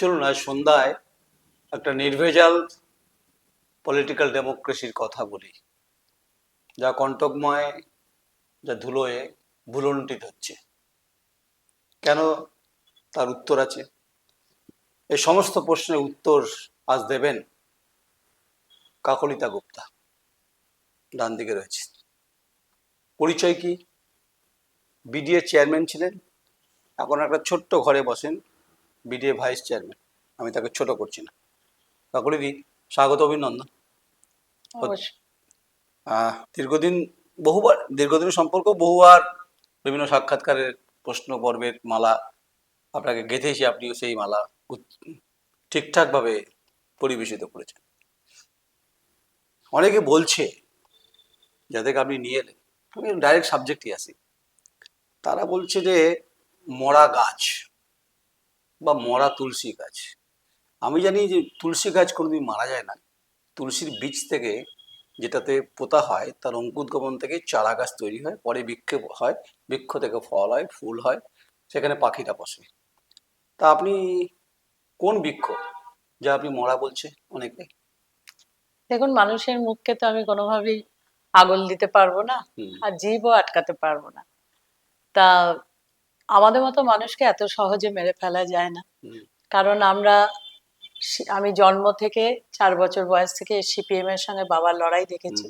চলুন আজ সন্ধ্যায় একটা নির্ভেজাল পলিটিক্যাল ডেমোক্রেসির কথা বলি, যা কণ্টকময়, যা ধুলোয় ভুলুণ্ঠিত হচ্ছে। কেন? তার উত্তর আছে। এই সমস্ত প্রশ্নের উত্তর আজ দেবেন কাকলিতা গুপ্তা। ডান দিকে রয়েছে। পরিচয় কি? বিডিএ চেয়ারম্যান ছিলেন, এখন একটা ছোট্ট ঘরে বসেন বিডিএ ভাইস চেয়ারম্যান। আমি তাকে ছোট করছি না। কাকলিদি, স্বাগত, অভিনন্দন। অবশ্যই। দীর্ঘদিনের সম্পর্ক, বহুবার বিভিন্ন সাক্ষাৎকারের প্রশ্ন পর্বের মালা আপনাকে গেঁথেছি, আপনিও সেই মালা ঠিকঠাকভাবে পরিবেশিত করেছেন। অনেকে বলছে, যাদেরকে আপনি নিয়ে এলেন, আমি ডাইরেক্ট সাবজেক্টই আসি, তারা বলছে যে মরা গাছ বা মরা তুলসী গাছ। আমি জানি যে তুলসী গাছ কোনোদিন মারা যায় না। তুলসীর বীজ থেকে, যেটাতে পোতা হয়, তার অঙ্কুরগমন থেকে চারা গাছ তৈরি হয়, পরে বৃক্ষ হয়, বৃক্ষ থেকে ফল হয়, ফুল হয়, সেখানে পাখিটা বসে। তা আপনি কোন বৃক্ষ যা আপনি মরা বলছে অনেকে? দেখুন, মানুষের মুখকে তো আমি কোনোভাবেই আগল দিতে পারবো না, আর জীবও আটকাতে পারবো না। তা আমাদের মতো মানুষকে এত সহজে মেরে ফেলা যায় না, কারণ আমি জন্ম থেকে 4 বছর বয়স থেকে সিপিএম এর সঙ্গে বাবার লড়াই দেখেছি।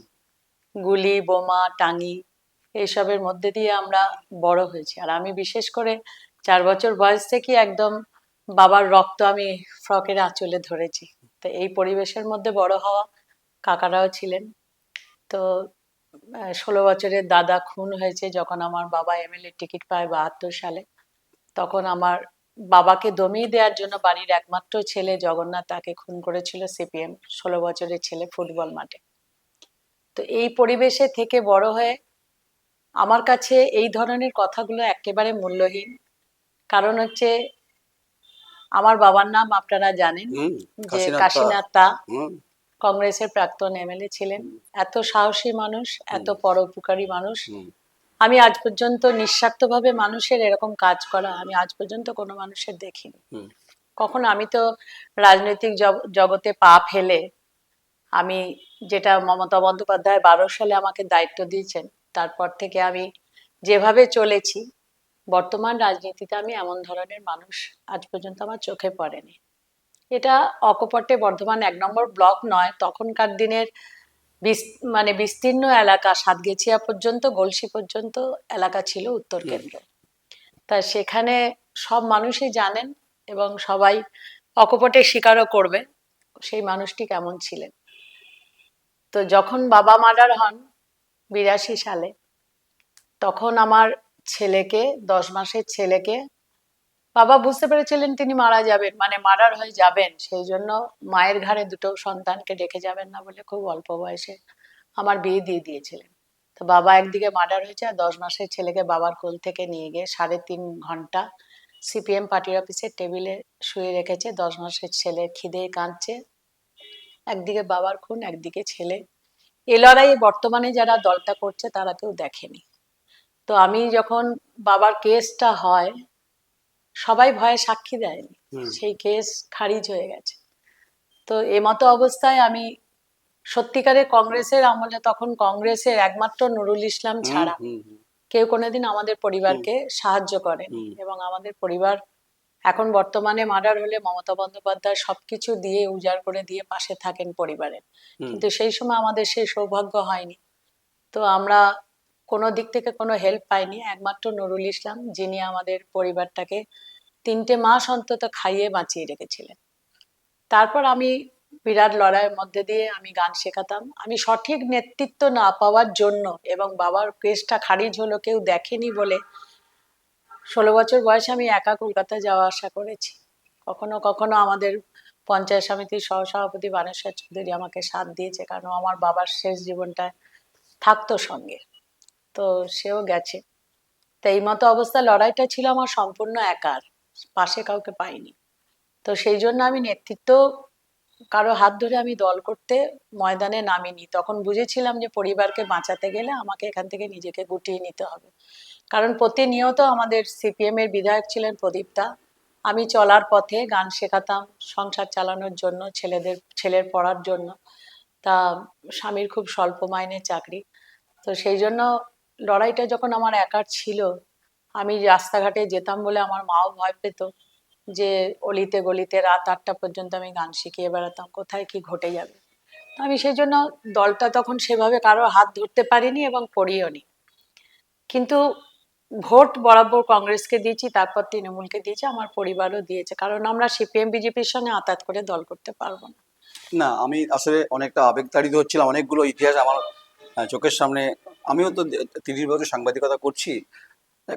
গুলি, বোমা, টাঙ্গি এইসবের মধ্যে দিয়ে আমরা বড় হয়েছি। আর আমি বিশেষ করে 4 বছর বয়স থেকে একদম বাবার রক্ত আমি ফ্রকের আঁচলে ধরেছি। তো এই পরিবেশের মধ্যে বড় হওয়া। কাকারাও ছিলেন। তো 16 বছরের দাদা খুন হয়েছে যখন আমার বাবা এমএলএ টিকিট পায় 72 সালে। তখন আমার বাবাকে দমিয়ে দেওয়ার জন্য বাড়ির একমাত্র ছেলে জগন্নাথ, তাকে খুন করেছিল সিপিএম। 16 বছরের ছেলে ফুটবল মাঠে। তো এই পরিবেশে থেকে বড় হয়ে আমার কাছে এই ধরনের কথাগুলো একেবারে মূল্যহীন। কারণ হচ্ছে, আমার বাবার নাম আপনারা জানেন, যে কাশীনাথ তা কংগ্রেসের প্রাক্তন এমএলএ ছিলেন। এত সাহসী মানুষ, এত পরোপকারী মানুষ। আমি আজ পর্যন্ত নিঃস্বার্থভাবে মানুষের এরকম কাজ করা আমি আজ পর্যন্ত কোনো মানুষের দেখিনি কখনো। আমি তো রাজনৈতিক জগতে পা ফেলে, আমি যেটা মমতা বন্দ্যোপাধ্যায় 12 সালে আমাকে দায়িত্ব দিয়েছেন, তারপর থেকে আমি যেভাবে চলেছি, বর্তমান রাজনীতিতে আমি এমন ধরনের মানুষ আজ পর্যন্ত আমার চোখে পড়েনি। এটা অকপটে বর্ধমান 1 নম্বর ব্লক নয়, তখনকার দিনের বিস্তীর্ণ এলাকা, সাতগেছিয়া পর্যন্ত, গলসি পর্যন্ত এলাকা ছিল উত্তর কেন্দ্র। তা সেখানে সব মানুষই জানেন এবং সবাই অকপটে স্বীকারও করবে সেই মানুষটি কেমন ছিলেন। তো যখন বাবা মার্ডার হন 82 সালে, তখন আমার ছেলেকে, 10 মাসের ছেলেকে, বাবা বুঝতে পেরেছিলেন তিনি মারা যাবেন, মানে মার্ডার হয়ে যাবেন, সেই জন্য মায়ের ঘাড়ে দুটো সন্তানকে রেখে যাবেন না বলে খুব অল্প বয়সে আমার বিয়ে দিয়ে দিয়েছিলেন। তো বাবা একদিকে মার্ডার হয়েছে, আর 10 মাসের ছেলেকে বাবার কোল থেকে নিয়ে গিয়ে 3.5 ঘন্টা সিপিএম পার্টির অফিসের টেবিলে শুয়ে রেখেছে। 10 মাসের ছেলে খিদে কাঁদছে, একদিকে বাবার খুন, একদিকে ছেলে। এ লড়াই বর্তমানে যারা দলটা করছে তারা কেউ দেখেনি। তো আমি যখন বাবার কেসটা হয়, সবাই ভয়ে সাক্ষী দেয়নি, সেই কেস খারিজ হয়ে গেছে। তো এমতো অবস্থায় আমি সত্যিকারের কংগ্রেসের আমলে, তখন কংগ্রেসের একমাত্র নুরুল ইসলাম ছাড়া কেউ কোনোদিন আমাদের পরিবারকে সাহায্য করেনি। এবং আমাদের পরিবার এখন বর্তমানে মার্ডার হলে মমতা বন্দ্যোপাধ্যায় সবকিছু দিয়ে উজাড় করে দিয়ে পাশে থাকেন পরিবারের, কিন্তু সেই সময় আমাদের সেই সৌভাগ্য হয়নি। তো আমরা কোনো দিক থেকে কোনো হেল্প পাইনি, একমাত্র নুরুল ইসলাম, যিনি আমাদের পরিবারটাকে 3টে মাস অন্তত খাইয়ে বাঁচিয়ে রেখেছিলেন। তারপর আমি বিরাট লড়াইয়ের মধ্যে দিয়ে আমি গান শেখাতাম। আমি সঠিক নেতৃত্ব না পাওয়ার জন্য, এবং বাবার কেসটা খারিজ হলো কেউ দেখেনি বলে, 16 বছর বয়সে আমি একা কলকাতা যাওয়া আসা করেছি। কখনো কখনো আমাদের পঞ্চায়েত সমিতির সহসভাপতি বানেশ্বর চৌধুরী আমাকে সাথ দিয়েছে, কারণ আমার বাবার শেষ জীবনটা থাকতো সঙ্গে। তো সেও গেছে। তো এই মতো অবস্থা, লড়াইটা ছিল আমার সম্পূর্ণ একার, পাশে কাউকে পাইনি। তো সেই জন্য আমি নেতৃত্ব কারো হাত ধরে আমি দল করতে ময়দানে নামিনি। তখন বুঝেছিলাম যে পরিবারকে বাঁচাতে গেলে আমাকে এখান থেকে নিজেকে গুটিয়ে নিতে হবে। কারণ প্রতিনিয়ত আমাদের সিপিএম এর বিধায়ক ছিলেন প্রদীপ দা, আমি চলার পথে গান শেখাতাম সংসার চালানোর জন্য, ছেলের পড়ার জন্য। তা স্বামীর খুব স্বল্প মাইনের চাকরি, তো সেই জন্য লড়াইটা যখন আমার একার ছিল, আমি রাস্তাঘাটে যেতাম বলে আমার মাও ভয় পেত যে অলিতে গলিতে রাত 8টা পর্যন্ত আমি গান শিখিয়ে বেড়াতাম, কোথায় কি ঘটে যাবে। তো আমি সেই জন্য দলটা তখন সেভাবে কারোর হাত ধরতে পারিনি এবং করিও নি। কিন্তু ভোট বরাবর কংগ্রেসকে দিয়েছি, তারপর তৃণমূলকে দিয়েছি, আমার পরিবারও দিয়েছে, কারণ আমরা সিপিএম বিজেপির সঙ্গে আঁতাত করে দল করতে পারবো না। না, আমি আসলে অনেকটা আবেগতাড়িত হচ্ছিলাম, অনেকগুলো ইতিহাস আমার চোখের সামনে। আমিও তো 30 বছর সাংবাদিকতা করছি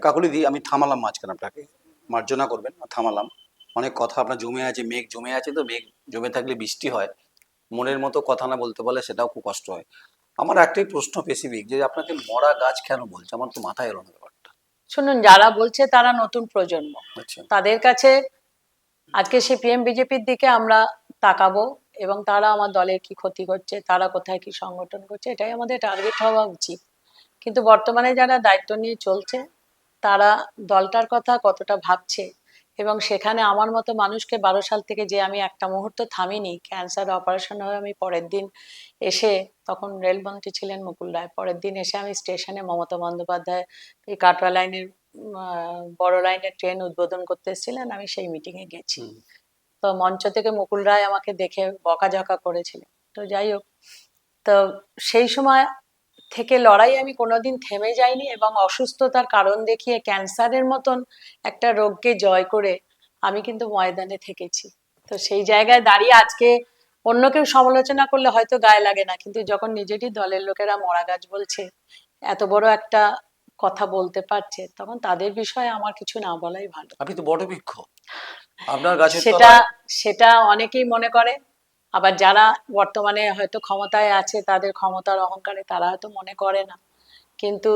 কাকুলিদি, আমি থামালাম মাঝখানে, আপনাকে মার্জনা করবেন, থামালাম। অনেক কথা আপনার জমে আছে, মেঘ জমে আছে, তো মেঘ জমে থাকলে বৃষ্টি হয়, মনের মতো কথা না বলতে পারলে সেটাও খুব কষ্ট হয়। আমার একটাই প্রশ্ন স্পেসিফিক, যে আপনাকে মরা গাছ কেন বলছে, আমার তো মাথায় এলো না ব্যাপারটা। শুনুন, যারা বলছে তারা নতুন প্রজন্ম, আচ্ছা। তাদের কাছে আজকে সিপিএম বিজেপির দিকে আমরা তাকাবো এবং তারা আমার দলের কি ক্ষতি করছে, তারা কোথায় কি সংগঠন করছে, এটাই আমাদের টার্গেট হওয়া উচিত। কিন্তু বর্তমানে যারা দায়িত্ব নিয়ে চলছে, তারা দলটার কথা কতটা ভাবছে, এবং সেখানে আমার মতো মানুষকে 12 সাল থেকে যে আমি একটা মুহূর্ত থামিনি, ক্যান্সার অপারেশন হয়ে আমি পরের দিন এসে, তখন রেলমন্ত্রী ছিলেন মুকুল রায়, পরের দিন এসে আমি স্টেশনে মমতা বন্দ্যোপাধ্যায় এই কাটোয়া লাইনের বড় লাইনের ট্রেন উদ্বোধন করতে এসেছিলেন, আমি সেই মিটিংয়ে গেছি। হুম। তো মঞ্চ থেকে মুকুল রায় আমাকে দেখে বকাঝকা করেছিলেন। তো যাই হোক, তো সেই সময় থেকে লড়াই আমি কোনোদিন থেমে যাইনি, এবং অসুস্থতার কারণ দেখিয়ে ক্যান্সারের মতন একটা রোগকে জয় করে আমি কিন্তু ময়দানে থেকেছি। তো সেই জায়গায় দাঁড়িয়ে আজকে অন্য কেউ সমালোচনা করলে হয়তো গায়ে লাগে না, কিন্তু যখন নিজেরই দলের লোকেরা মরা গাছ বলছে, এত বড় একটা কথা বলতে পারছে, তখন তাদের বিষয়ে আমার কিছু না বলাই ভালো। আপনি তো বটবৃক্ষ, আপনার গাছের সেটা তলায়। সেটা অনেকেই মনে করে, আবার যারা বর্তমানে হয়তো ক্ষমতায় আছে তাদের ক্ষমতার অহংকারে তারা হয়তো মনে করে না। কিন্তু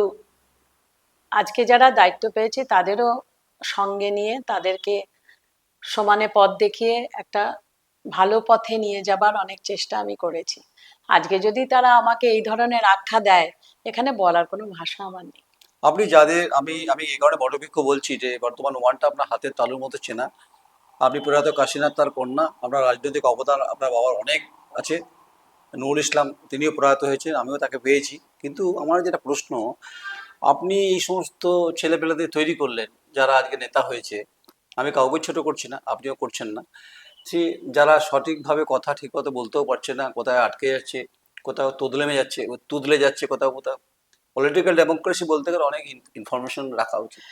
আজকে যারা দায়িত্ব পেয়েছে তাদেরও সঙ্গে নিয়ে তাদেরকে সমানে পথ দেখিয়ে একটা ভালো পথে নিয়ে যাবার অনেক চেষ্টা আমি করেছি। আজকে যদি তারা আমাকে এই ধরনের আখ্যা দেয়, এখানে বলার কোনো ভাষা আমার নেই। আপনি যাদের, আমি আমি এই কারণে বটবৃক্ষ বলছি যে বর্তমান ওয়ানটা আপনার হাতের তালুর মতো চেনা। আপনি প্রয়াত কাশীনাথ তার কন্যা, আপনার রাজনৈতিক অবদান আপনার বাবার অনেক আছে। নুরুল ইসলাম তিনিও প্রয়াত হয়েছেন, আমিও তাকে পেয়েছি। কিন্তু আমার যেটা প্রশ্ন, আপনি এই সমস্ত ছেলেপেলেদের তৈরি করলেন যারা আজকে নেতা হয়েছে, আমি কাউকে ছোট করছি না, আপনিও করছেন না, সে যারা সঠিকভাবে কথা ঠিক মতো বলতেও পারছে না, কোথায় আটকে যাচ্ছে, কোথাও তুদলে যাচ্ছে, কোথাও কোথাও। পলিটিক্যাল ডেমোক্রেসি বলতে গেলে অনেক ইনফরমেশন রাখা উচিত।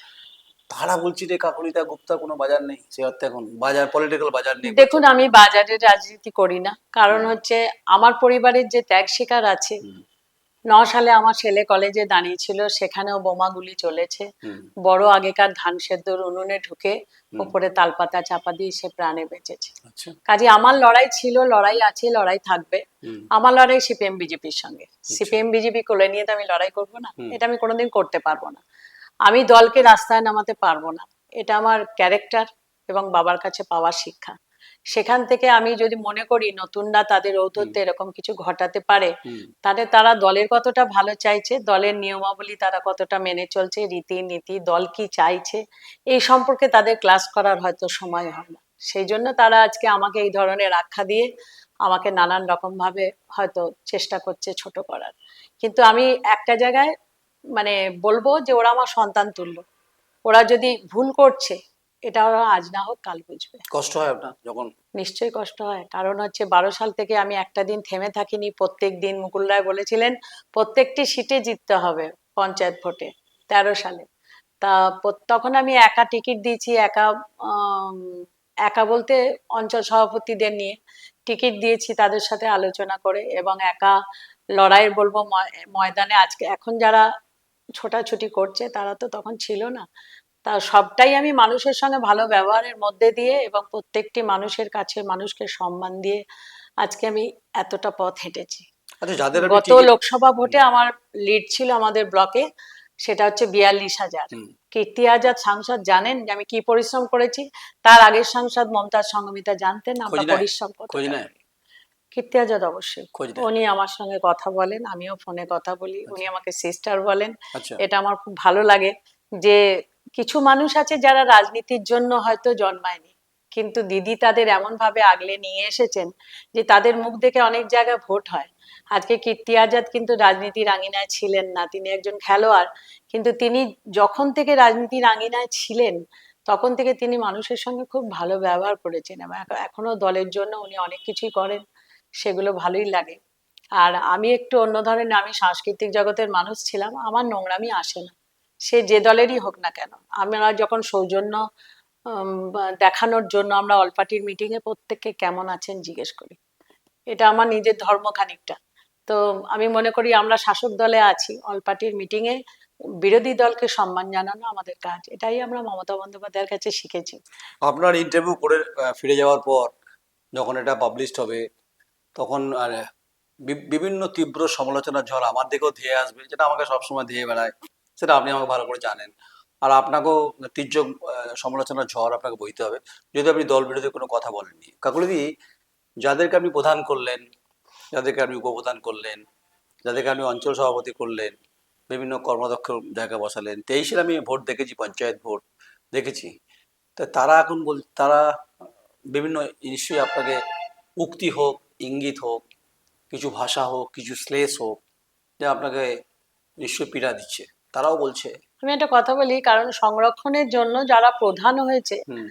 তারা বলছি যে কাকলিতা গুপ্তা কোনো বাজার নেই, সে অর্থে এখন বাজার, পলিটিক্যাল বাজার নেই বলছে। দেখুন, আমি বাজারের রাজনীতি করি না, কারণ হুম। হচ্ছে আমার পরিবারের যে ত্যাগ স্বীকার আছে। হুম। 9 সালে আমার ছেলে কলেজে দাঁড়িয়েছিল, সেখানেও বোমাগুলি চলেছে। হুম। বড় আগেকার ধান সেদ্ধর উনুনে ঢুকে হুম। ওপরে তালপাতা চাপা দিয়ে সে প্রাণে বেঁচেছে। আচ্ছা। কাজে আমার লড়াই ছিল, লড়াই আছে, লড়াই থাকবে। হুম। আমার লড়াই সিপিএম বিজেপির সঙ্গে। আচ্ছা। সিপিএম বিজেপি কোলে নিয়ে তো আমি লড়াই করব না, হুম। এটা আমি কোনোদিন করতে পারবো না। আমি দলকে রাস্তায় নামাতে পারবো না, এটা আমার ক্যারেক্টার এবং বাবার কাছে পাওয়া শিক্ষা। সেখান থেকে আমি যদি মনে করি নতুনরা তাদের হুম। ঔদ্ধত্যে এরকম কিছু ঘটাতে পারে, হুম। তাহলে তারা দলের কতটা ভালো চাইছে, দলের নিয়মাবলী তারা কতটা মেনে চলছে, রীতিনীতি দল কি চাইছে, এই সম্পর্কে তাদের ক্লাস করার হয়তো সময় হয় না। সেই জন্য তারা আজকে আমাকে এই ধরনের আখ্যা দিয়ে আমাকে নানান রকম ভাবে হয়তো চেষ্টা করছে ছোট করার। কিন্তু আমি একটা জায়গায় মানে বলবো যে ওরা আমার সন্তান তুল্য। ওরা যদি ভুল করছে, এটা ওরা আজ না হোক কাল বুঝবে। কষ্ট হয় আপনার যখন? নিশ্চয়ই কষ্ট হয়, কারণ হচ্ছে 12 সাল থেকে আমি একটা দিন থেমে থাকিনি। প্রত্যেক দিন মুকুল রায় বলেছিলেন প্রত্যেকটি সিটে জিততে হবে পঞ্চায়েত ভোটে, 13 সালে। তা তখন আমি একা টিকিট দিয়েছি, একা আম, একা বলতে অঞ্চল সভাপতিদের নিয়ে টিকিট দিয়েছি তাদের সাথে আলোচনা করে, এবং একা লড়াই বলবো ময়দানে। আজকে এখন যারা ছোটাছুটি করছে তারা তো তখন ছিল না। তা সবটাই আমি মানুষের সঙ্গে ভালো ব্যবহারের মধ্যে দিয়ে এবং প্রত্যেকটি মানুষের কাছে মানুষকে সম্মান দিয়ে আজকে আমি এতটা পথ হেঁটেছি। আচ্ছা, যাদের আপনি গত টিকিট। লোকসভা ভোটে আমার লিড ছিল আমাদের ব্লকে, সেটা হচ্ছে 42,000। হুম। কীর্তি আজাদ সাংসদ জানেন যে আমি কি পরিশ্রম করেছি, তার আগের সাংসদ মমতাজ সংঘমিতা জানতেন খোঁজ আমরা নেয়? পরিশ্রম খোঁজ কতটা নেয়? করি। কীর্তি আজাদ অবশ্যই, খোঁজ নেয়? উনি আমার সঙ্গে কথা বলেন, আমিও ফোনে কথা বলি, উনি আচ্ছা। আমাকে সিস্টার বলেন। আচ্ছা। এটা আমার খুব ভালো লাগে যে কিছু মানুষ আছে যারা রাজনীতির জন্য হয়তো জন্মায়নি, কিন্তু দিদি তাদের এমন ভাবে আগলে নিয়ে এসেছেন যে তাদের মুখ দেখে অনেক জায়গায় ভোট হয়। আজকে কীর্তি আজাদ কিন্তু রাজনীতির আঙিনায় ছিলেন না, তিনি একজন খেলোয়াড়, কিন্তু তিনি যখন থেকে রাজনীতির আঙিনায় ছিলেন তখন থেকে তিনি মানুষের সঙ্গে খুব ভালো ব্যবহার করেছেন, এবং এখনো দলের জন্য উনি অনেক কিছুই করেন, সেগুলো ভালোই লাগে। আর আমি একটু অন্য ধরনের, আমি সাংস্কৃতিক জগতের মানুষ ছিলাম, আমার নোংরামি আসে না, সে যে দলেরই হোক না কেন। আমরা যখন সৌজন্য দেখানোর জন্য আমরা অল পার্টির মিটিং এ প্রত্যেককে কেমন আছেন জিজ্ঞেস করি, এটা আমার নিজের ধর্ম খানিকটা। তো আমি মনে করি আমরা শাসক দলে আছি, অল পার্টির মিটিং এ বিরোধী দলকে সম্মান জানানো আমাদের কাজ, এটাই আমরা মমতা বন্দ্যোপাধ্যায়ের কাছে শিখেছি। আপনার ইন্টারভিউ করে ফিরে যাওয়ার পর যখন এটা পাবলিশড হবে, তখন আর বিভিন্ন তীব্র সমালোচনার ঝড় আমার দিকেও ধেয়ে আসবে, যেটা আমাকে সবসময় ধেয়ে বেড়ায়, সেটা আপনি আমাকে ভালো করে জানেন। আর আপনাকেও তীব্র সমালোচনার ঝড় আপনাকে বইতে হবে যদি আপনি দল বিরোধী কোনো কথা বলেননি। কাকুলিদি, যাদেরকে আপনি প্রধান করলেন, যাদেরকে আপনি উপপ্রধান করলেন, যাদেরকে আপনি অঞ্চল সভাপতি করলেন, বিভিন্ন কর্মদক্ষ জায়গায় বসালেন, 23-এর আমি ভোট দেখেছি, পঞ্চায়েত ভোট দেখেছি। তা তারা এখন তারা বিভিন্ন নিশ্চয়ই আপনাকে উক্তি হোক, ইঙ্গিত হোক, কিছু ভাষা হোক, কিছু শ্লেষ হোক, যে আপনাকে নিশ্চয়ই পীড়া দিচ্ছে, তারাও বলছে। আমি একটা কথা বলি, কারণ সংরক্ষণের জন্য যারা প্রধান হয়েছে হুম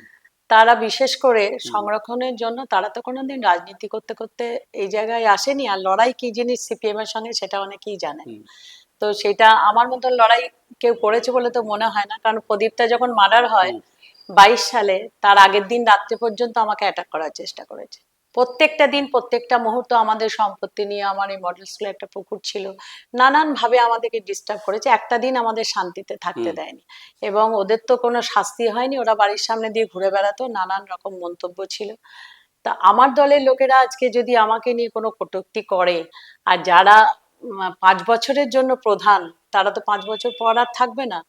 তারা বিশেষ করে হুম সংরক্ষণের জন্য তারা তো কোনোদিন রাজনীতি করতে করতে এই জায়গায় আসেনি, আর লড়াই কি জিনিস সিপিএম এর সঙ্গে সেটা অনেকেই জানেন। হুম তো সেটা আমার মতন লড়াই কেউ করেছে বলে তো মনে হয় না, কারণ প্রদীপটা যখন মার্ডার হয় হুম 22 সালে, তার আগের দিন রাত্রে পর্যন্ত আমাকে অ্যাটাক করার চেষ্টা করেছে। প্রত্যেকটা দিন, প্রত্যেকটা মুহূর্ত আমাদের সম্পত্তি নিয়ে, আমার এই মডেল স্কুলে একটা পুকুর ছিল, নানান ভাবে আমাদেরকে ডিস্টার্ব করেছে, একটা দিন আমাদের শান্তিতে থাকতে হুম দেয়নি। এবং ওদের তো কোনো শাস্তি হয়নি, ওরা বাড়ির সামনে দিয়ে ঘুরে বেড়াতো, নানান রকম মন্তব্য ছিল। তা আমার দলের লোকেরা আজকে যদি আমাকে নিয়ে কোনো কটূক্তি করে, আর যারা 5 বছরের জন্য প্রধান, তারা তো 5 বছর পর আর থাকবে না,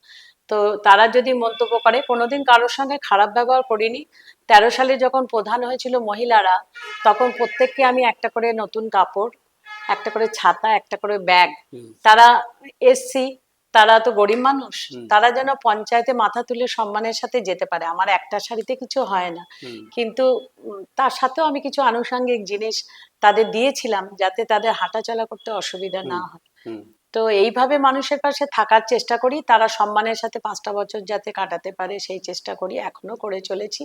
তো তারা যদি মন্তব্য করে, কোনোদিন কারোর সঙ্গে খারাপ ব্যবহার করিনি। 13 সালে যখন প্রধান হয়েছিল মহিলারা, তখন প্রত্যেককে আমি একটা করে নতুন কাপড়, একটা করে ছাতা, একটা করে ব্যাগ, হুম তারা এসছি, তারা তো গরিব মানুষ, হুম তারা যেন পঞ্চায়েতে মাথা তুলে সম্মানের সাথে যেতে পারে। আমার একটা শাড়িতে কিছু হয় না, হুম কিন্তু তার সাথেও আমি কিছু আনুষঙ্গিক জিনিস তাদের দিয়েছিলাম যাতে তাদের হাঁটাচলা করতে অসুবিধা হুম না হয়। হুম তো এইভাবে মানুষের পাশে থাকার চেষ্টা করি, তারা সম্মানের সাথে 5টা বছর যাতে কাটাতে পারে সেই চেষ্টা করি, এখনো করে চলেছি।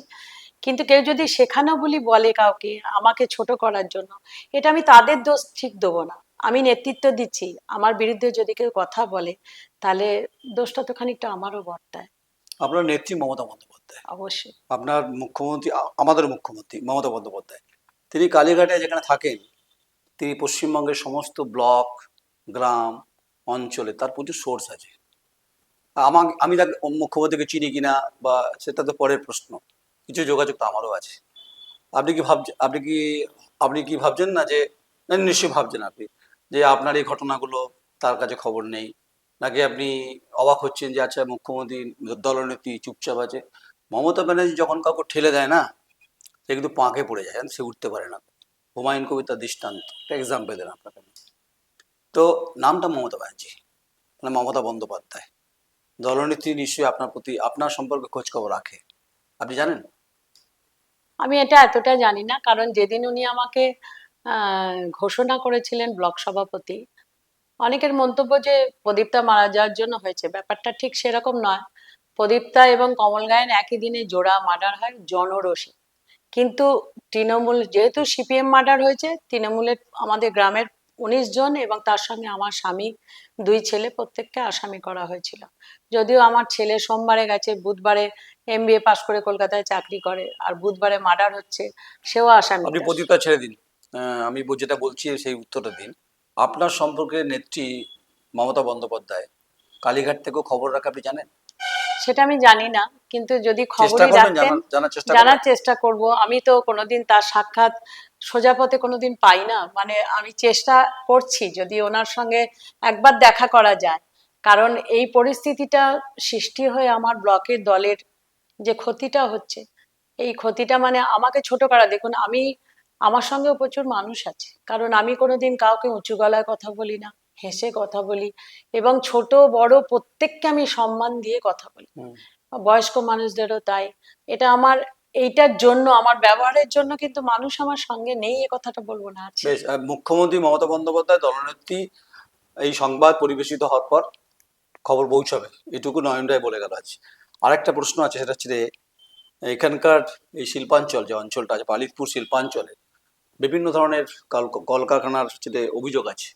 কিন্তু কেউ যদি শেখানো বলি বলে কাউকে আমাকে ছোট করার জন্য, এটা আমি তাদের দোষ ঠিক দেবো না, আমি নেতৃত্ব দিচ্ছি, আমার বিরুদ্ধে যদি কেউ কথা বলে তাহলে দোষটা তো খানিকটা আমারও বর্তায়। আপনার নেত্রী মমতা বন্দ্যোপাধ্যায়, অবশ্যই। আপনার মুখ্যমন্ত্রী, আমাদের মুখ্যমন্ত্রী মমতা বন্দ্যোপাধ্যায়, তিনি কালীঘাটে যেখানে থাকেন, তিনি পশ্চিমবঙ্গের সমস্ত ব্লক, গ্রাম, অঞ্চলে তার প্রচুর সোর্স আছে। আমি তাকে মুখ্যমন্ত্রীকে চিনি কিনা বা সেটা তো পরের প্রশ্ন, কিছু যোগাযোগ তো আমারও আছে। আপনি কি ভাবছেন, আপনি কি ভাবছেন না যে, না, নিশ্চয়ই ভাবছেন আপনি, যে আপনার এই ঘটনাগুলো তার কাছে খবর নেই, নাকি আপনি অবাক হচ্ছেন যে আচ্ছা মুখ্যমন্ত্রী দলনেত্রী চুপচাপ আছে। মমতা ব্যানার্জি যখন কাউকে ঠেলে দেয় না, সে কিন্তু পাঁকে পড়ে যায়, সে উঠতে পারে না। হুমায়ুন কবিতার দৃষ্টান্ত, একটা এক্সাম্পল দেন আপনাকে। তো নামটা মমতা ব্যানার্জি, মানে মমতা বন্দ্যোপাধ্যায়, দলনেত্রী নিশ্চয়ই আপনার প্রতি, আপনার সম্পর্কে খোঁজ খবর রাখে, আপনি জানেন। আমি এটা এতটা জানি না, কারণ যেদিন উনি আমাকে ঘোষণা করেছিলেন ব্লক সভাপতি, অনেকের মন্তব্য যে প্রদীপ্তা মারা যাওয়ার জন্য হয়েছে, ব্যাপারটা ঠিক সেরকম নয়। প্রদীপ্তা এবং কমল গায়েন একই দিনে জোড়া মার্ডার হয় জনরোষে, কিন্তু তৃণমূল যেহেতু সিপিএম মার্ডার হয়েছে, তৃণমূলের আমাদের গ্রামের 19 জন এবং তার সঙ্গে আমার স্বামী, 2 ছেলে, প্রত্যেককে আসামি করা হয়েছিল। যদিও আমার ছেলে সোমবারে গেছে, বুধবারে এমবিএ পাশ করে কলকাতায় চাকরি করে, আর বুধবারে মার্ডার হচ্ছে, সেও আপনি আসামিটা। প্রদীপটা ছেড়ে দিন, আমি যেটা বলছি সেই উত্তরটা দিন। আপনার সম্পর্কে নেত্রী মমতা বন্দ্যোপাধ্যায় কালীঘাট থেকেও খবর রাখে, আপনি জানেন? সেটা আমি জানি না, কিন্তু যদি চেষ্টা খবরই করবেন, রাখতেন, জানার জানার চেষ্টা জানার করবেন। চেষ্টা করব। আমি তো কোনোদিন তার সাক্ষাৎ সোজা পথে কোনোদিন পাই না, মানে আমি চেষ্টা করছি যদি ওনার সঙ্গে একবার দেখা করা যায়, কারণ এই পরিস্থিতিটা সৃষ্টি হয়ে আমার ব্লকের দলের যে ক্ষতিটা হচ্ছে, এই ক্ষতিটা মানে আমাকে ছোট করা। দেখুন, আমি, আমার সঙ্গেও প্রচুর মানুষ আছে, কারণ আমি কোনোদিন কাউকে উঁচু গলায় কথা বলি না, হেসে কথা বলি, এবং ছোট বড় প্রত্যেককে আমি সম্মান দিয়ে কথা বলি। হুম বয়স্ক মানুষদেরও তাই। এটা আমার এইটার জন্য, আমার ব্যবহারের জন্য কিন্তু মানুষ আমার সঙ্গে নেই এ কথাটা বলবো না, আছে। বেশ, মুখ্যমন্ত্রী মমতা বন্দ্যোপাধ্যায় দলনেত্রী এই সংবাদ পরিবেশিত হওয়ার পর খবর পৌঁছাবে, এটুকু নয়ন রায় বলে গেল আজ। আরেকটা প্রশ্ন আছে, সেটা হচ্ছে যে এখানকার এই শিল্পাঞ্চল যে অঞ্চলটা আছে, পালিতপুর শিল্পাঞ্চলে বিভিন্ন ধরনের কলকারখানার যে অভিযোগ আছে।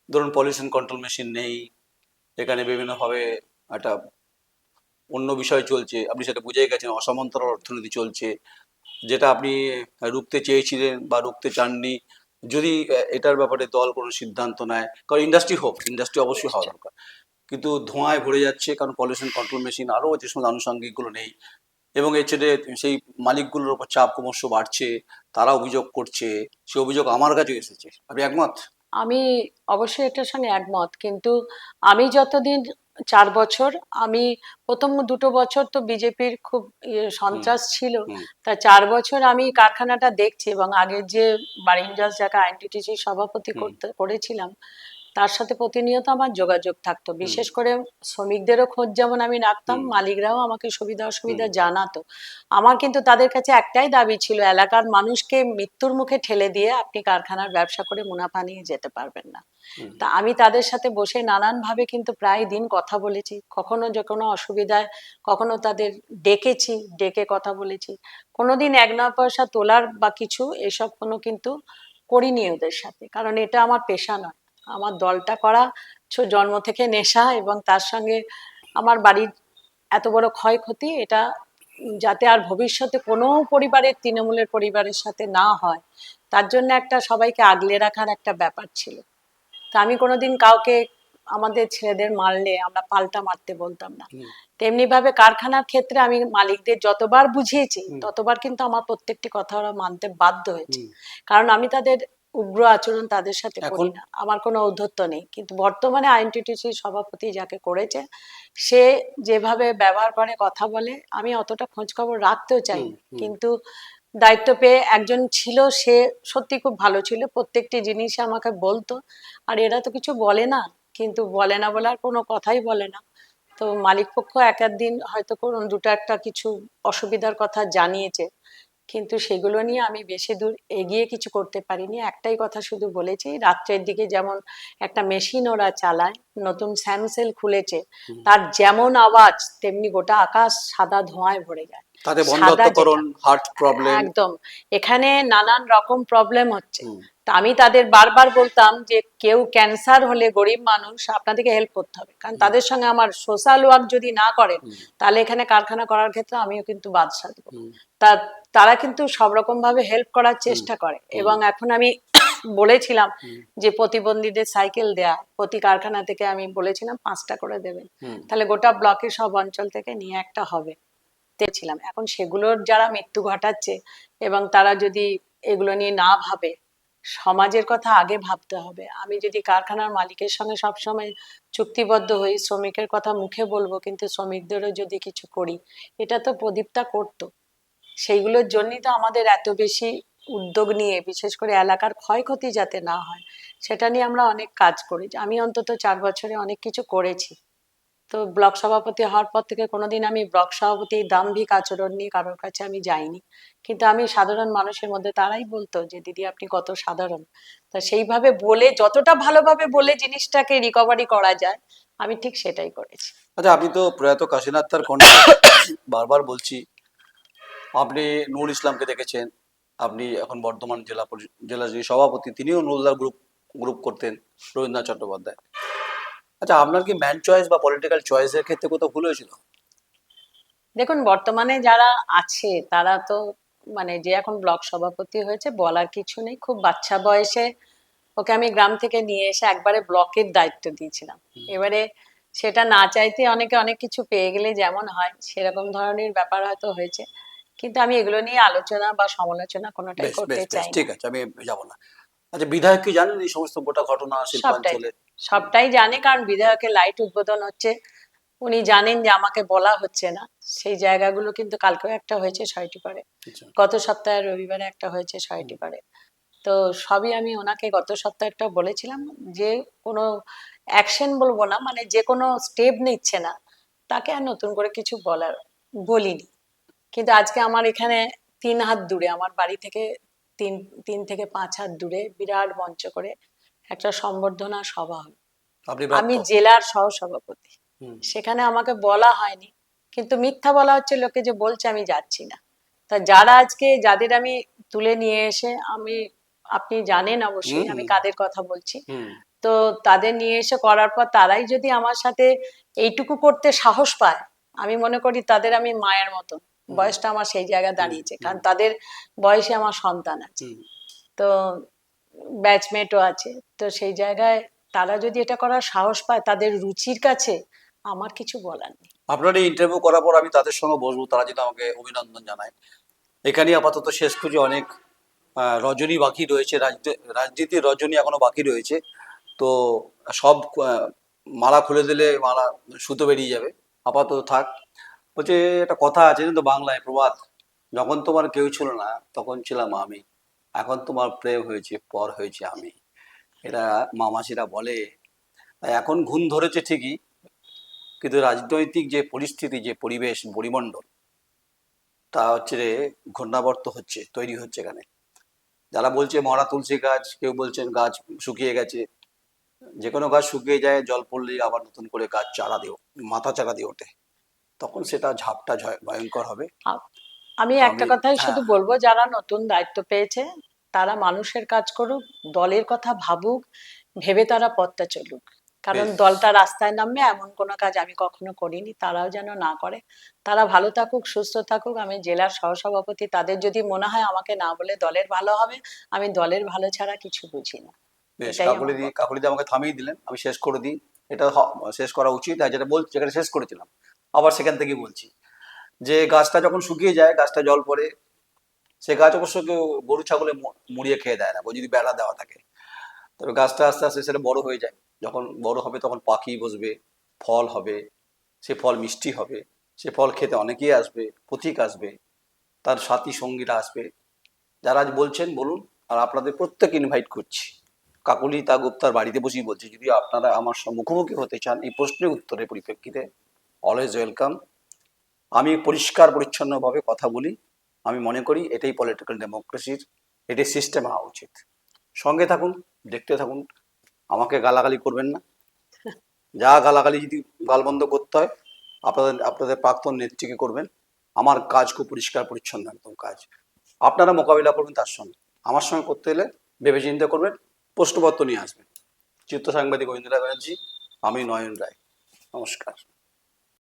ধরুন পলিউশন কন্ট্রোল মেশিন নেই, এখানে বিভিন্নভাবে একটা অন্য বিষয় চলছে, আপনি সেটা বুঝেই গেছেন, অসমান্তরাল অর্থনীতি চলছে, যেটা আপনি রুখতে চেয়েছিলেন বা রুখতে চাননি। যদি এটার ব্যাপারে দল কোনো সিদ্ধান্ত নেয়, কারণ ইন্ডাস্ট্রি হোক, ইন্ডাস্ট্রি অবশ্যই হওয়া দরকার, কিন্তু ধোঁয়ায় ভরে যাচ্ছে, কারণ পলিউশন কন্ট্রোল মেশিন আরও যে সমস্ত আনুষঙ্গিকগুলো নেই, এবং এর ছেড়ে সেই মালিকগুলোর ওপর চাপ ক্রমশ বাড়ছে, তারা অভিযোগ করছে, সে অভিযোগ আমার কাছেও এসেছে। আপনি একমত? আমি অবশ্যই এটার সঙ্গে একমত, কিন্তু আমি যতদিন 4 বছর, আমি প্রথম 2টো বছর তো বিজেপির খুব হুম সন্ত্রাস ছিল। হুম তা 4 বছর আমি কারখানাটা দেখছি, এবং আগের যে বারিন্দাস যাকে আইএনটিটিসি সভাপতি হুম করেছিলাম, তার সাথে প্রতিনিয়ত আমার যোগাযোগ থাকতো। হুম বিশেষ করে শ্রমিকদেরও খোঁজ যেমন আমি রাখতাম, হুম মালিকরাও আমাকে সুবিধা হুম অসুবিধা জানাতো। আমার কিন্তু তাদের কাছে একটাই দাবি ছিল, এলাকার মানুষকে মৃত্যুর মুখে ঠেলে দিয়ে আপনি কারখানার ব্যবসা করে মুনাফা নিয়ে যেতে পারবেন না। হুম তা আমি তাদের সাথে বসে নানান ভাবে কিন্তু প্রায় দিন কথা বলেছি, কখনো যে কোনো অসুবিধায় কখনো তাদের ডেকেছি, ডেকে কথা বলেছি। কোনোদিন 1 পয়সা তোলার বা কিছু এসব কোনো কিন্তু করিনি ওদের সাথে, কারণ এটা আমার পেশা নয়। আমার দলটা করা জন্ম থেকে নেশা, এবং তার সঙ্গে আমার বাড়ির এত বড় ক্ষয়ক্ষতি, এটা যাতে আর ভবিষ্যতে কোনো পরিবারের, তৃণমূলের পরিবারের সাথে না হয়, তার জন্য একটা সবাইকে আগলে রাখার একটা ব্যাপার ছিল। তা আমি কোনোদিন কাউকে, আমাদের ছেলেদের মারলে আমরা পাল্টা মারতে বলতাম না। হুম তেমনি ভাবে কারখানার ক্ষেত্রে আমি মালিকদের যতবার বুঝিয়েছি, হুম ততবার কিন্তু আমার প্রত্যেকটি কথা ওরা মানতে বাধ্য হয়েছে। হুম। কারণ আমি তাদের উগ্র আচরণ তাদের সাথে এখন করি না, আমার কোনো ঔদ্ধত্য নেই। কিন্তু বর্তমানে আইএনটিটিসির সভাপতি যাকে করেছে, সে যেভাবে ব্যবহার করে, কথা বলে, আমি অতটা খোঁজ খবর রাখতেও চাই হুম না। হুম কিন্তু দায়িত্ব পেয়ে একজন ছিল, সে সত্যি খুব ভালো ছিল, প্রত্যেকটি জিনিস আমাকে বলতো। আর এরা তো কিছু বলে না, কিন্তু বলে না বলে আর কোনো কথাই বলে না। তো মালিক পক্ষ এক দিন হয়তো কোনো দুটো একটা কিছু অসুবিধার কথা জানিয়েছে, কিন্তু সেগুলো নিয়ে আমি বেশি দূর এগিয়ে কিছু করতে পারিনি। একটাই কথা শুধু বলেছি, রাত্রের দিকে যেমন একটা মেশিন ওরা চালায়, নতুন স্যামসেল খুলেছে, হুম। তার যেমন আওয়াজ তেমনি গোটা আকাশ সাদা ধোঁয়ায় ভরে যায়। তাতে সাদা যেটা, বন্ধাত্মকরণ, হার্ট প্রবলেম। একদম, এখানে নানান রকম প্রবলেম হচ্ছে। হুম তা আমি তাদের বারবার বলতাম যে কেউ ক্যান্সার হলে, গরিব মানুষ, আপনাদেরকে হেল্প করতে হবে, কারণ হুম তাদের সঙ্গে আমার সোশ্যাল ওয়ার্ক যদি না করেন, হুম তাহলে এখানে কারখানা করার ক্ষেত্রে আমিও কিন্তু বাদ সাধবো। হুম তা তারা কিন্তু সব রকম ভাবে হেল্প করার হুম চেষ্টা করে, হুম এবং এখন আমি বলেছিলাম হুম যে প্রতিবন্ধীদের সাইকেল দেয়া, প্রতি কারখানা থেকে আমি বলেছিলাম 5টা করে দেবেন, হুম তাহলে গোটা ব্লকে সব অঞ্চল থেকে নিয়ে একটা হবে। ছিলাম, এখন সেগুলোর যারা মৃত্যু ঘটাচ্ছে, এবং তারা যদি এগুলো নিয়ে না ভাবে, সমাজের কথা আগে ভাবতে হবে। আমি যদি কারখানার মালিকের সঙ্গে সবসময় চুক্তিবদ্ধ হই, শ্রমিকের কথা মুখে বলবো, কিন্তু শ্রমিকদেরও যদি কিছু করি, এটা তো প্রদীপটা করতো। সেইগুলোর জন্যই তো আমাদের এত বেশি উদ্যোগ নিয়ে, বিশেষ করে এলাকার ক্ষয়ক্ষতি যাতে না হয়, সেটা নিয়ে আমরা অনেক কাজ করি। আমি অন্তত 4 বছরে অনেক কিছু করেছি। তো ব্লক সভাপতি হওয়ার পর থেকে কোনোদিন আমি ব্লক সভাপতির দাম্ভিক আচরণ নিয়ে কারোর কাছে আমি যাইনি, কিন্তু আমি সাধারণ মানুষের মধ্যে, তারাই বলতো যে দিদি আপনি কত সাধারণ। তা সেইভাবে বলে, যতটা ভালোভাবে বলে জিনিসটাকে রিকভারি করা যায়, আমি ঠিক সেটাই করেছি। আচ্ছা, আপনি তো প্রয়াত কাশীনাথ তার কন্যা, বারবার বলছি, আপনি নূর ইসলামকে দেখেছেন, আপনি এখন বর্ধমান জেলা যে সভাপতি, তিনিও নুরুলদার গ্রুপ করতেন, রবীন্দ্রনাথ চট্টোপাধ্যায়। আচ্ছা, আপনার কি ম্যান চয়েস বা পলিটিক্যাল চয়েসের ক্ষেত্রে কোথাও ভুল হয়েছিল? দেখুন, বর্তমানে যারা আছে তারা তো, মানে যে এখন ব্লক সভাপতি হয়েছে, বলার কিছু নেই। খুব বাচ্চা বয়সে ওকে আমি গ্রাম থেকে নিয়ে এসে একবারে ব্লকের দায়িত্ব দিয়েছিলাম। এবারে সেটা না চাইতে অনেকে অনেক কিছু পেয়ে গেলে যেমন হয়, সেরকম ধরনের ব্যাপার হয়তো হয়েছে, কিন্তু আমি এগুলো নিয়ে আলোচনা বা সমালোচনা কোনোটাই বেশ বেশ করতে বেশ, চাই না। ঠিক আছে, আমি যাব না। আচ্ছা, বিধায়ক কি জানেন এই সমস্ত গোটা ঘটনা সবটাই শিল্পাঞ্চলে? সবটাই জানে, কারণ বিধায়কের লাইট উদ্বোধন হচ্ছে, উনি জানেন যে আমাকে বলা হচ্ছে না। সেই জায়গাগুলো কিন্তু কালকেও একটা হয়েছে 6টি পারে, আচ্ছা। গত সপ্তাহের রবিবারে একটা হয়েছে 6টি পারে। তো সবই আমি ওনাকে গত সপ্তাহটা বলেছিলাম, যে কোনো অ্যাকশন বলবো না, মানে যে কোনো স্টেপ নিচ্ছে না, তাকে আর নতুন করে কিছু বলিনি। কিন্তু আজকে আমার এখানে 3 হাত দূরে, আমার বাড়ি থেকে তিন 3 থেকে 5 হাত দূরে বিরাট মঞ্চ করে একটা সম্বর্ধনা সভা হলো। আপনি আমি প্রাপ্ত। জেলার সহসভাপতি, হুম। সেখানে আমাকে বলা হয়নি, কিন্তু মিথ্যা বলা হচ্ছে, লোকে যে বলছে আমি যাচ্ছি না। তা যারা আজকে, যাদের আমি তুলে নিয়ে এসে, আপনি জানেন হুম। অবশ্যই আমি হুম। কাদের কথা বলছি, হুম। তো তাদের নিয়ে এসে করার পর তারাই যদি আমার সাথে এইটুকু করতে সাহস পায়, আমি মনে করি তাদের আমি মায়ের মতো। হুম। বয়সটা আমার সেই জায়গায় হুম। দাঁড়িয়েছে, হুম। কারণ তাদের বয়সে আমার সন্তান আছে, হুম। তো ব্যাচমেটও আছে। তো সেই জায়গায় তারা যদি এটা করার সাহস পায় তাদের রুচির কাছে, আমার কিছু বলার নেই। আপনার এই ইন্টারভিউ করার পর আমি তাদের সঙ্গে বসবো, তারা যদি আমাকে অভিনন্দন জানায়। এখানেই আপাতত শেষ করছি। অনেক রজনী বাকি রয়েছে, রাজনীতির রজনী এখনো বাকি রয়েছে। তো সব মালা খুলে দিলে মালা সুতো বেরিয়ে যাবে। আপাতত থাক। বলছে, একটা কথা আছে কিন্তু বাংলায় প্রবাদ, যখন তোমার কেউ ছিল না তখন ছিলাম আমি, এখন তোমার প্রেম হয়েছে পর হয়েছে আমি। এটা মামাসিরা বলে। তাই এখন ঘুম ধরেছে ঠিকই, কিন্তু রাজনৈতিক যে পরিস্থিতি, যে পরিবেশ পরিমণ্ডল, তা হচ্ছে রে ঘূর্ণাবর্ত হচ্ছে, তৈরি হচ্ছে এখানে। যারা বলছে মরা তুলসী গাছ, কেউ বলছেন গাছ শুকিয়ে গেছে। যে কোনো গাছ শুকিয়ে যায়, জল পড়লেই আবার নতুন করে গাছ চারা দিয়ে মাথা চারা দিয়ে ওঠে, তখন সেটা ঝাপটা ভয়ঙ্কর হবে। আ- আমি একটা আমি কথাই শুধু হ্যাঁ। বলবো, যারা নতুন দায়িত্ব পেয়েছে তারা মানুষের কাজ করুক, দলের কথা ভাবুক, ভেবে তারা পথটা চলুক। কারণ বেশ। দলটা রাস্তায় নামবে এমন কোনো কাজ আমি কখনো করিনি, তারাও যেন না করে। তারা ভালো থাকুক, সুস্থ থাকুক। আমি জেলার সহসভাপতি, তাদের যদি মনে হয় আমাকে না বলে দলের ভালো হবে, আমি দলের ভালো ছাড়া কিছু বুঝি না। বেশ, এটাই আমার বক্তব্য। কাকুলি দিয়ে আমাকে থামিয়ে দিলেন, আমি শেষ করে দিই। এটা শেষ করা উচিত। আর যেটা বলছি, যেখানে শেষ করেছিলাম আবার সেখান থেকে বলছি, যে গাছটা যখন শুকিয়ে যায়, গাছটা জল পড়ে, সে গাছ অবশ্য কেউ গরু ছাগলে মুড়িয়ে খেয়ে দেয় না, ও যদি বেড়া দেওয়া থাকে। তবে গাছটা আস্তে আস্তে সেটা বড় হয়ে যায়। যখন বড় হবে তখন পাখি বসবে, ফল হবে, সে ফল মিষ্টি হবে, সে ফল খেতে অনেকেই আসবে, পথিক আসবে, তার সাথী সঙ্গীরা আসবে। যারা আজ বলছেন বলুন, আর আপনাদের প্রত্যেকে ইনভাইট করছি। কাকলিতা গুপ্তার বাড়িতে বসেই বলছি, যদি আপনারা আমার মুখোমুখি হতে চান এই প্রশ্নের উত্তরের পরিপ্রেক্ষিতে, অলওয়েজ ওয়েলকাম। আমি পরিষ্কার পরিচ্ছন্নভাবে কথা বলি। আমি মনে করি এটাই পলিটিক্যাল ডেমোক্রেসির, এটাই সিস্টেম হওয়া উচিত। সঙ্গে থাকুন, দেখতে থাকুন। আমাকে গালাগালি করবেন না। যা গালাগালি যদি গালবন্ধ করতে হয়, আপনাদের প্রাক্তন নেত্রীকে করবেন। আমার কাজ খুব পরিষ্কার পরিচ্ছন্ন একদম কাজ। আপনারা মোকাবিলা করবেন তার সঙ্গে। আমার সঙ্গে করতে হলে ভেবে চিন্তা করবেন, প্রশ্নপত্র নিয়ে আসবেন। চিত্র সাংবাদিক ঐন্দ্রা ব্যানার্জি, আমি নয়ন রায়। নমস্কার।